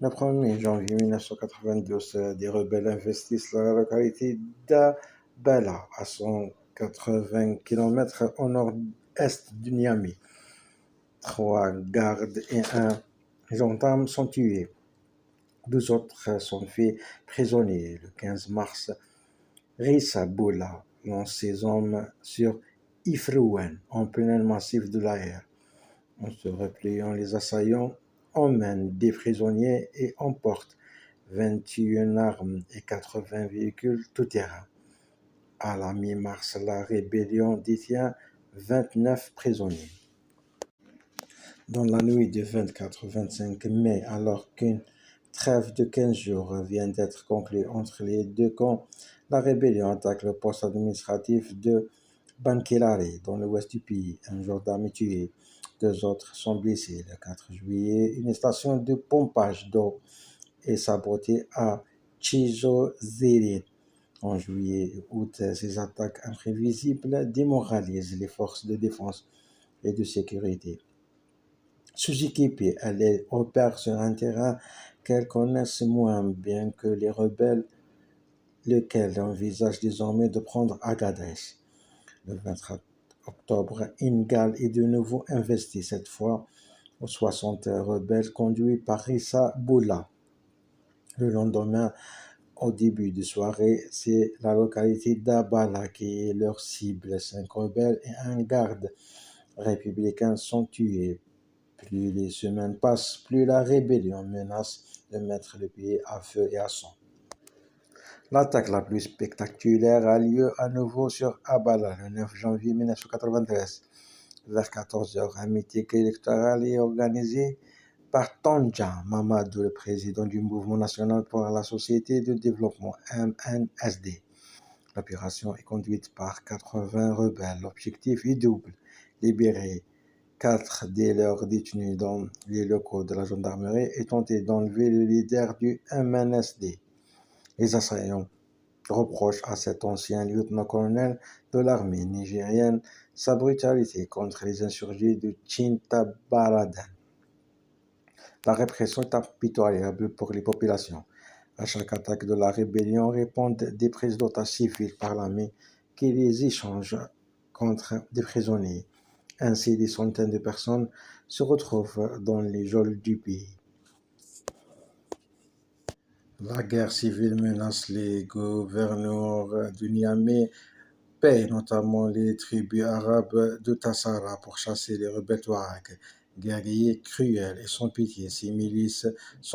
Le 1er janvier 1992, des rebelles investissent la localité d'Abala, à 180 km au nord-est de Niamey. 3 gardes et un gendarme sont tués. 2 autres sont faits prisonniers. Le 15 mars, Rissa Boula lance ses hommes sur Ifrouen, en plein massif de l'Aïr. En se repliant, les assaillants emmènent des prisonniers et emportent 21 armes et 80 véhicules tout-terrain. À la mi-mars, la rébellion détient 29 prisonniers. Dans la nuit du 24 au 25 mai, alors qu'une trêve de 15 jours vient d'être conclue entre les deux camps, la rébellion attaque le poste administratif de Bankilare, dans l'ouest du pays. Un gendarme est tué, 2 autres sont blessés. Le 4 juillet, une station de pompage d'eau est sabotée à Chizozérine. En juillet et août, ces attaques imprévisibles démoralisent les forces de défense et de sécurité. Sous-équipées, elles opèrent sur un terrain qu'elles connaissent moins bien que les rebelles, lesquels envisagent désormais de prendre Agadez. Le 23 octobre, Ingal est de nouveau investi, cette fois aux 60 rebelles conduits par Rissa Boula. Le lendemain, au début de soirée, c'est la localité d'Abala qui est leur cible. 5 rebelles et un garde républicain sont tués. Plus les semaines passent, plus la rébellion menace de mettre le pays à feu et à sang. L'attaque la plus spectaculaire a lieu à nouveau sur Abala le 9 janvier 1993. Vers 14 h, un meeting électoral est organisé par Tandja Mamadou, le président du Mouvement national pour la société de développement MNSD. L'opération est conduite par 80 rebelles. L'objectif est double: libérer 4 des leurs détenus dans les locaux de la gendarmerie et tenter d'enlever le leader du MNSD. Les assaillants reprochent à cet ancien lieutenant-colonel de l'armée nigérienne sa brutalité contre les insurgés de Tintabaradan. La répression est impitoyable pour les populations. À chaque attaque de la rébellion répondent des prises d'otages civils par l'armée qui les échange contre des prisonniers. Ainsi, des centaines de personnes se retrouvent dans les geôles du pays. La guerre civile menace les gouverneurs de Niamey, paient notamment les tribus arabes de Tassara pour chasser les rebelles Touaregs. Guerriers cruels et sans pitié, ces milices sont